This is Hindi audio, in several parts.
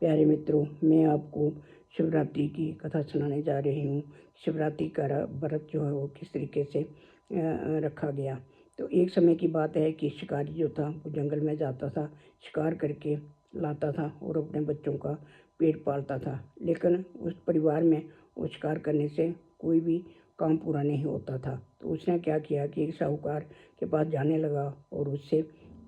प्यारे मित्रों, मैं आपको शिवरात्रि की कथा सुनाने जा रही हूँ। शिवरात्रि का व्रत जो है वो किस तरीके से रखा गया। तो एक समय की बात है कि शिकारी जो था वो जंगल में जाता था, शिकार करके लाता था और अपने बच्चों का पेट पालता था। लेकिन उस परिवार में वो शिकार करने से कोई भी काम पूरा नहीं होता था। तो उसने क्या किया कि एक साहूकार के पास जाने लगा और उससे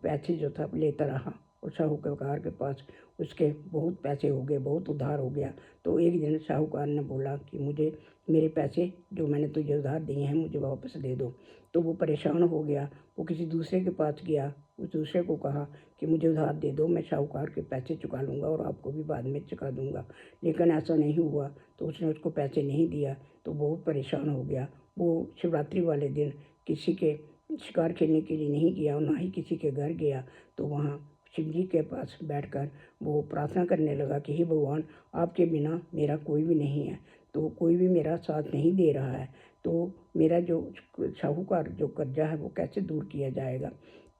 पैसे जो था लेता रहा। और साहूकार के पास उसके बहुत पैसे हो गए, बहुत उधार हो गया। तो एक दिन साहूकार ने बोला कि मुझे मेरे पैसे जो मैंने तुझे उधार दिए हैं मुझे वापस दे दो। तो वो परेशान हो गया, वो किसी दूसरे के पास गया, उस दूसरे को कहा कि मुझे उधार दे दो, मैं साहूकार के पैसे चुका लूँगा और आपको भी बाद में चुका दूँगा। लेकिन ऐसा नहीं हुआ, तो उसने उसको पैसे नहीं दिया। तो बहुत परेशान हो गया। वो शिवरात्रि वाले दिन किसी के शिकार खेलने के लिए नहीं गया और ना ही किसी के घर गया। तो वहाँ शिव जी के पास बैठकर वो प्रार्थना करने लगा कि हे भगवान, आपके बिना मेरा कोई भी नहीं है, तो कोई भी मेरा साथ नहीं दे रहा है, तो मेरा जो साहूकार जो कर्जा है वो कैसे दूर किया जाएगा।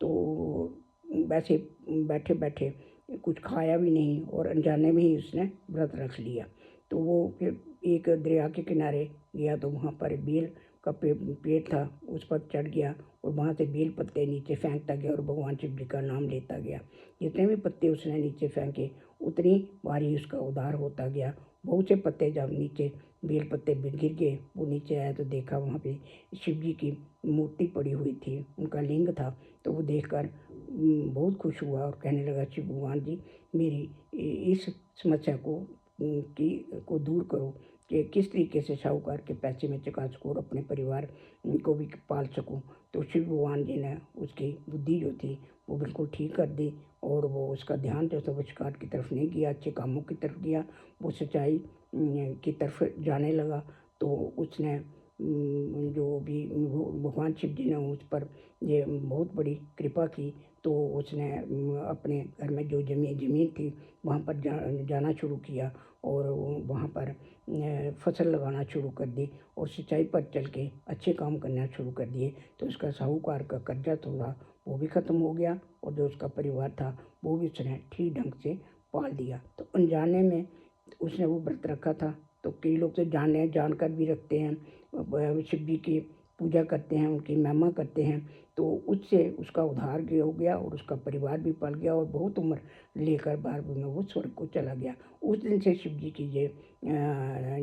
तो वैसे बैठे बैठे कुछ खाया भी नहीं और अनजाने में ही उसने व्रत रख लिया। तो वो फिर एक दरिया के किनारे गया, तो वहाँ पर बेल का पेड़ था, उस पर चढ़ गया और वहाँ से बेल पत्ते नीचे फेंकता गया और भगवान शिव जी का नाम लेता गया। जितने भी पत्ते उसने नीचे फेंके उतनी बारी उसका उद्धार होता गया। बहुत से पत्ते जब नीचे बेल पत्ते गिर गए, वो नीचे आया तो देखा वहाँ पे शिव जी की मूर्ति पड़ी हुई थी, उनका लिंग था। तो वो देखकर बहुत खुश हुआ और कहने लगा, शिव भगवान जी, मेरी इस समस्या को दूर करो कि किस तरीके से साहूकार के पैसे में चुका सकूँ और अपने परिवार को भी पाल सकूँ। तो शिव भगवान जी ने उसकी बुद्धि जो थी वो बिल्कुल ठीक कर दी और वो उसका ध्यान जो था वो शिकार की तरफ नहीं गया, अच्छे कामों की तरफ गया, वो सच्चाई की तरफ जाने लगा। तो उसने जो भी भगवान शिव जी ने उस पर ये बहुत बड़ी कृपा की। तो उसने अपने घर में जो ज़मीन थी वहाँ पर जाना शुरू किया और वहाँ पर फसल लगाना शुरू कर दी और सिंचाई पर चल के अच्छे काम करना शुरू कर दिए। तो उसका साहूकार का कर्जा थोड़ा वो भी ख़त्म हो गया और जो उसका परिवार था वो भी उसने ठीक ढंग से पाल दिया। तो अनजाने में उसने वो व्रत रखा था। तो कई लोग तो जानकर भी रखते हैं, शिव जी की पूजा करते हैं, उनकी महिमा करते हैं। तो उससे उसका उद्धार भी हो गया और उसका परिवार भी पल गया और बहुत उम्र लेकर बाद में वो स्वर्ग को चला गया। उस दिन से शिव जी की ये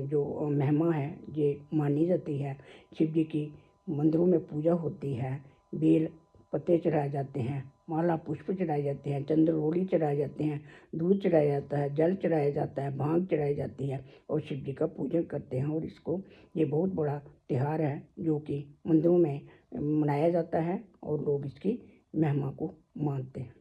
जो महिमा है ये मानी जाती है। शिव जी की मंदिरों में पूजा होती है, बेल पत्ते चढ़ाए जाते हैं, माला पुष्प चढ़ाए जाते हैं, चंद्ररोली चढ़ाए जाते हैं, दूध चढ़ाया जाता है, जल चढ़ाया जाता है, भांग चढ़ाई जाती है और शिव जी का पूजन करते हैं। और इसको ये बहुत बड़ा त्यौहार है जो कि मंदिरों में मनाया जाता है और लोग इसकी महिमा को मानते हैं।